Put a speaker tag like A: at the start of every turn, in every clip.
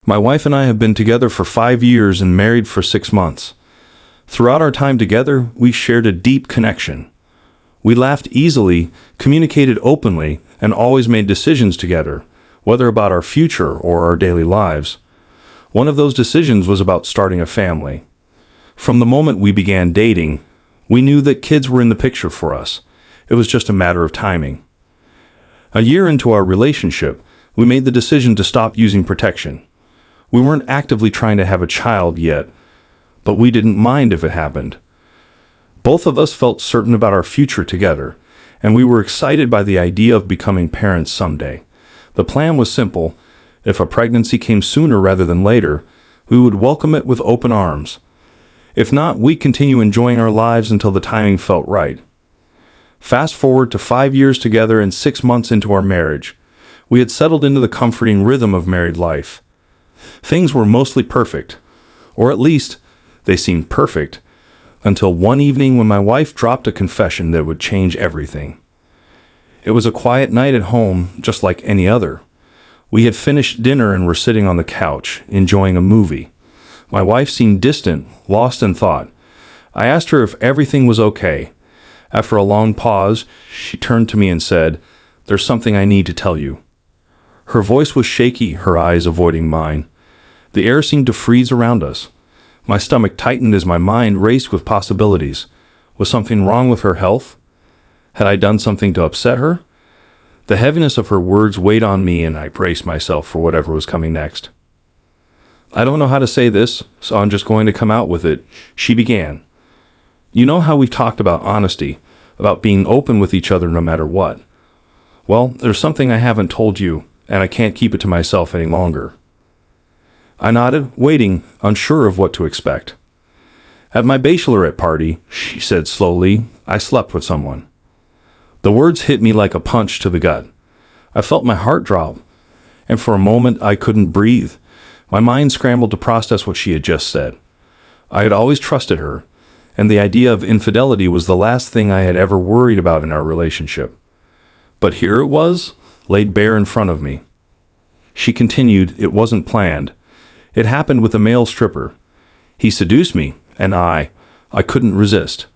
A: My wife and I have been together for 5 years and married for 6 months. Throughout our time together, we shared a deep connection. We laughed easily, communicated openly, and always made decisions together, whether about our future or our daily lives. One of those decisions was about starting a family. From the moment we began dating, we knew that kids were in the picture for us. It was just a matter of timing. A year into our relationship, we made the decision to stop using protection. We weren't actively trying to have a child yet, but we didn't mind if it happened. Both of us felt certain about our future together, and we were excited by the idea of becoming parents someday. The plan was simple. If a pregnancy came sooner rather than later, we would welcome it with open arms. If not, we'd continue enjoying our lives until the timing felt right. Fast forward to 5 years together and 6 months into our marriage. We had settled into the comforting rhythm of married life. Things were mostly perfect, or at least they seemed perfect, until one evening when my wife dropped a confession that would change everything. It was a quiet night at home, just like any other. We had finished dinner and were sitting on the couch, enjoying a movie. My wife seemed distant, lost in thought. I asked her if everything was okay. After a long pause, she turned to me and said, "There's something I need to tell you." Her voice was shaky, her eyes avoiding mine. The air seemed to freeze around us. My stomach tightened as my mind raced with possibilities. Was something wrong with her health? Had I done something to upset her? The heaviness of her words weighed on me, and I braced myself for whatever was coming next. "I don't know how to say this, so I'm just going to come out with it," she began. "You know how we've talked about honesty, about being open with each other no matter what? Well, there's something I haven't told you, and I can't keep it to myself any longer." I nodded, waiting, unsure of what to expect. "At my bachelorette party," she said slowly, "I slept with someone." The words hit me like a punch to the gut. I felt my heart drop, and for a moment I couldn't breathe. My mind scrambled to process what she had just said. I had always trusted her, and the idea of infidelity was the last thing I had ever worried about in our relationship. But here it was, laid bare in front of me. She continued, "It wasn't planned. It happened with a male stripper. He seduced me, and I couldn't resist."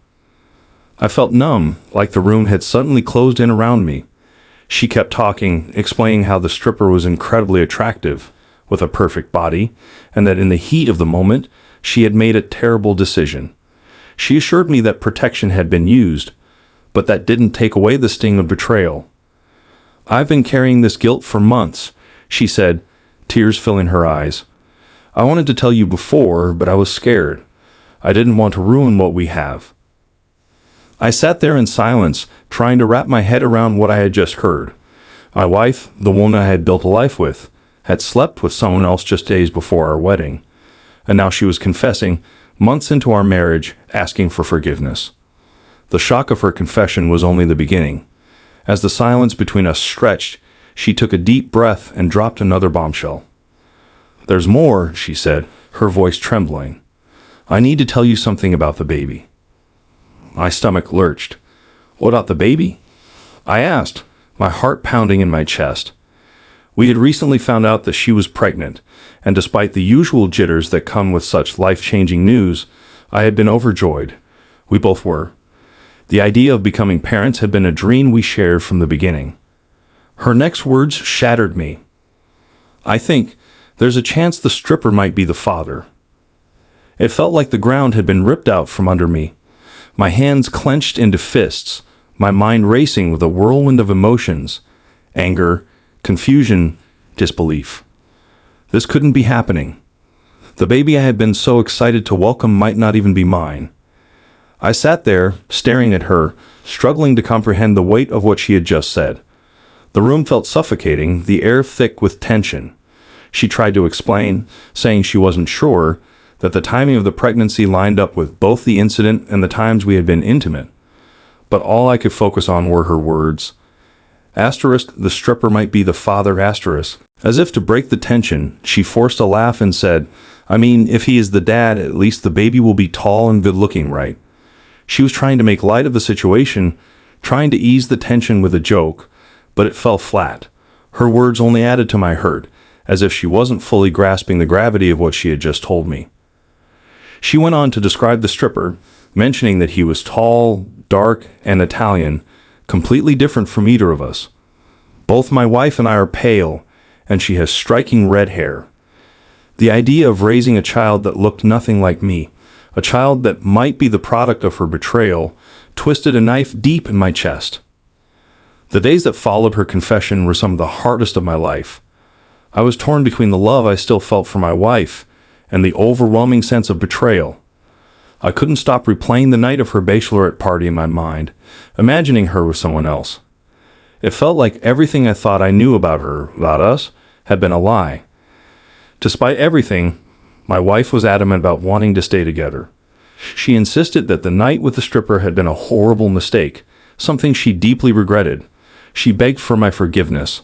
A: I felt numb, like the room had suddenly closed in around me. She kept talking, explaining how the stripper was incredibly attractive, with a perfect body, and that in the heat of the moment, she had made a terrible decision. She assured me that protection had been used, but that didn't take away the sting of betrayal. "I've been carrying this guilt for months," she said, tears filling her eyes. "I wanted to tell you before, but I was scared. I didn't want to ruin what we have." I sat there in silence, trying to wrap my head around what I had just heard. My wife, the woman I had built a life with, had slept with someone else just days before our wedding. And now she was confessing, months into our marriage, asking for forgiveness. The shock of her confession was only the beginning. As the silence between us stretched, she took a deep breath and dropped another bombshell. "There's more," she said, her voice trembling. "I need to tell you something about the baby." My stomach lurched. "What about the baby?" I asked, my heart pounding in my chest. We had recently found out that she was pregnant, and despite the usual jitters that come with such life-changing news, I had been overjoyed. We both were. The idea of becoming parents had been a dream we shared from the beginning. Her next words shattered me. "I think there's a chance the stripper might be the father." It felt like the ground had been ripped out from under me. My hands clenched into fists, my mind racing with a whirlwind of emotions, anger, confusion, disbelief. This couldn't be happening. The baby I had been so excited to welcome might not even be mine. I sat there, staring at her, struggling to comprehend the weight of what she had just said. The room felt suffocating, the air thick with tension. She tried to explain, saying she wasn't sure, that the timing of the pregnancy lined up with both the incident and the times we had been intimate. But all I could focus on were her words. Asterisk, the stripper might be the father, asterisk. As if to break the tension, she forced a laugh and said, "I mean, if he is the dad, at least the baby will be tall and good-looking, right?" She was trying to make light of the situation, trying to ease the tension with a joke, but it fell flat. Her words only added to my hurt, as if she wasn't fully grasping the gravity of what she had just told me. She went on to describe the stripper, mentioning that he was tall, dark, and Italian, completely different from either of us. Both my wife and I are pale, and she has striking red hair. The idea of raising a child that looked nothing like me, a child that might be the product of her betrayal, twisted a knife deep in my chest. The days that followed her confession were some of the hardest of my life. I was torn between the love I still felt for my wife and the overwhelming sense of betrayal. I couldn't stop replaying the night of her bachelorette party in my mind, imagining her with someone else. It felt like everything I thought I knew about her, about us, had been a lie. Despite everything, my wife was adamant about wanting to stay together. She insisted that the night with the stripper had been a horrible mistake, something she deeply regretted. She begged for my forgiveness,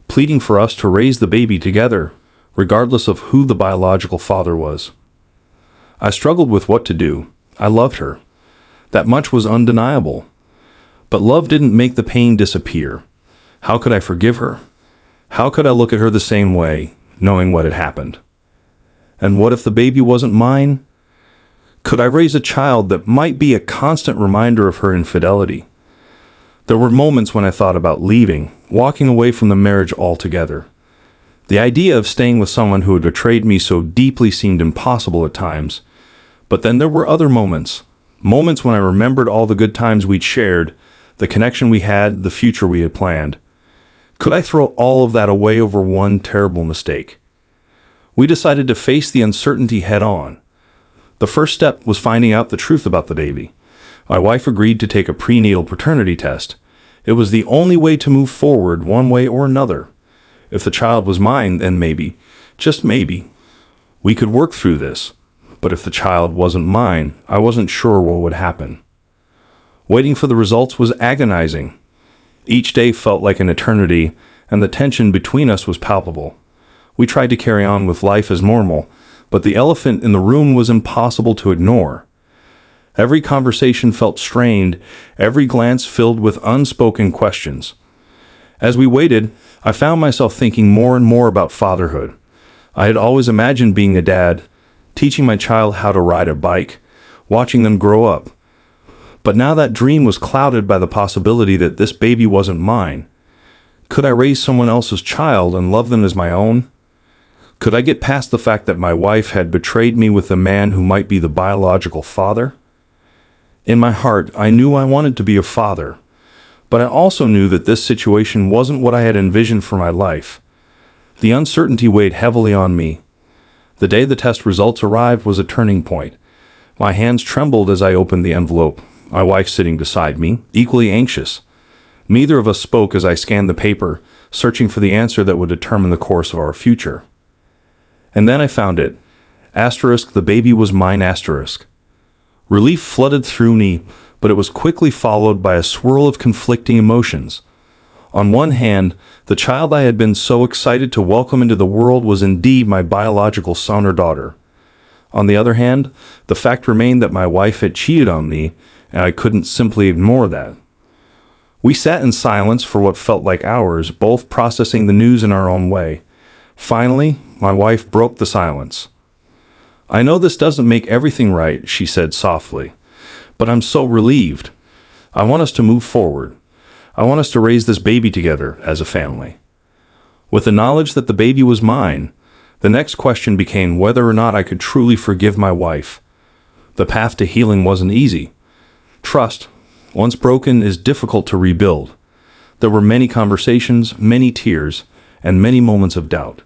A: pleading for us to raise the baby together, regardless of who the biological father was. I struggled with what to do. I loved her. That much was undeniable. But love didn't make the pain disappear. How could I forgive her? How could I look at her the same way, knowing what had happened? And what if the baby wasn't mine? Could I raise a child that might be a constant reminder of her infidelity? There were moments when I thought about leaving, walking away from the marriage altogether. The idea of staying with someone who had betrayed me so deeply seemed impossible at times. But then there were other moments when I remembered all the good times we'd shared, the connection we had, the future we had planned. Could I throw all of that away over one terrible mistake? We decided to face the uncertainty head on. The first step was finding out the truth about the baby. My wife agreed to take a prenatal paternity test. It was the only way to move forward one way or another. If the child was mine, then maybe, just maybe, we could work through this. But if the child wasn't mine, I wasn't sure what would happen. Waiting for the results was agonizing. Each day felt like an eternity, and the tension between us was palpable. We tried to carry on with life as normal, but the elephant in the room was impossible to ignore. Every conversation felt strained, every glance filled with unspoken questions. As we waited, I found myself thinking more and more about fatherhood. I had always imagined being a dad, teaching my child how to ride a bike, watching them grow up. But now that dream was clouded by the possibility that this baby wasn't mine. Could I raise someone else's child and love them as my own? Could I get past the fact that my wife had betrayed me with a man who might be the biological father? In my heart, I knew I wanted to be a father, but I also knew that this situation wasn't what I had envisioned for my life. The uncertainty weighed heavily on me. The day the test results arrived was a turning point. My hands trembled as I opened the envelope, my wife sitting beside me, equally anxious. Neither of us spoke as I scanned the paper, searching for the answer that would determine the course of our future. And then I found it. Asterisk, the baby was mine, asterisk. Relief flooded through me, but it was quickly followed by a swirl of conflicting emotions. On one hand, the child I had been so excited to welcome into the world was indeed my biological son or daughter. On the other hand, the fact remained that my wife had cheated on me, and I couldn't simply ignore that. We sat in silence for what felt like hours, both processing the news in our own way. Finally, my wife broke the silence. "I know this doesn't make everything right," she said softly, "but I'm so relieved. I want us to move forward. I want us to raise this baby together as a family." With the knowledge that the baby was mine, the next question became whether or not I could truly forgive my wife. The path to healing wasn't easy. Trust, once broken, is difficult to rebuild. There were many conversations, many tears, and many moments of doubt.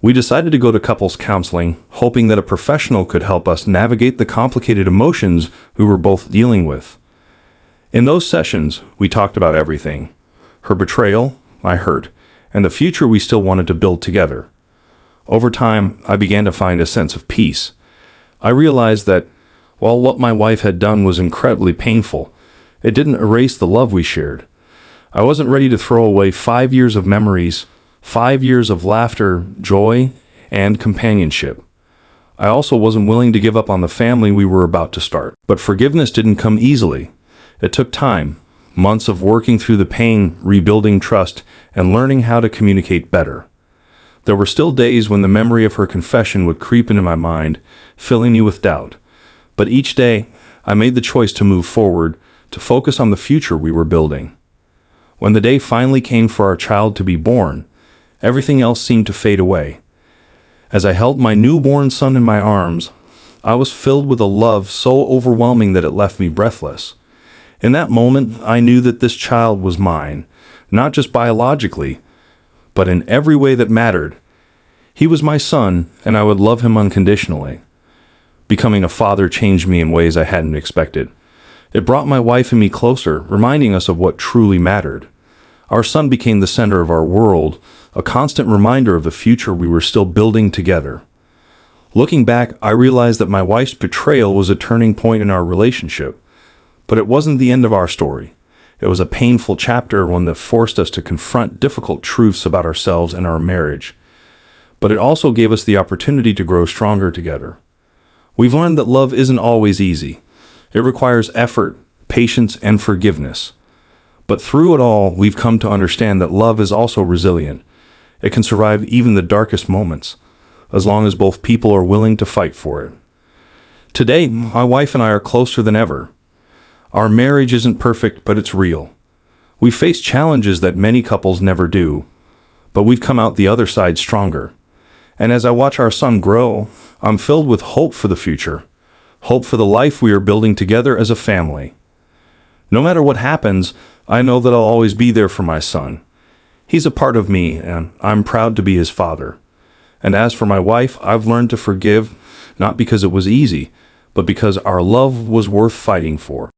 A: We decided to go to couples counseling, hoping that a professional could help us navigate the complicated emotions we were both dealing with. In those sessions, we talked about everything: her betrayal, my hurt, and the future we still wanted to build together. Over time, I began to find a sense of peace. I realized that, while what my wife had done was incredibly painful, it didn't erase the love we shared. I wasn't ready to throw away 5 years of memories, 5 years of laughter, joy, and companionship. I also wasn't willing to give up on the family we were about to start. But forgiveness didn't come easily. It took time, months of working through the pain, rebuilding trust, and learning how to communicate better. There were still days when the memory of her confession would creep into my mind, filling me with doubt. But each day, I made the choice to move forward, to focus on the future we were building. When the day finally came for our child to be born, everything else seemed to fade away. As I held my newborn son in my arms, I was filled with a love so overwhelming that it left me breathless. In that moment, I knew that this child was mine, not just biologically, but in every way that mattered. He was my son, and I would love him unconditionally. Becoming a father changed me in ways I hadn't expected. It brought my wife and me closer, reminding us of what truly mattered. Our son became the center of our world, a constant reminder of the future we were still building together. Looking back, I realized that my wife's betrayal was a turning point in our relationship. But it wasn't the end of our story. It was a painful chapter, one that forced us to confront difficult truths about ourselves and our marriage. But it also gave us the opportunity to grow stronger together. We've learned that love isn't always easy. It requires effort, patience, and forgiveness. But through it all, we've come to understand that love is also resilient. It can survive even the darkest moments, as long as both people are willing to fight for it. Today, my wife and I are closer than ever. Our marriage isn't perfect, but it's real. We face challenges that many couples never do, but we've come out the other side stronger. And as I watch our son grow, I'm filled with hope for the future, hope for the life we are building together as a family. No matter what happens, I know that I'll always be there for my son. He's a part of me, and I'm proud to be his father. And as for my wife, I've learned to forgive, not because it was easy, but because our love was worth fighting for.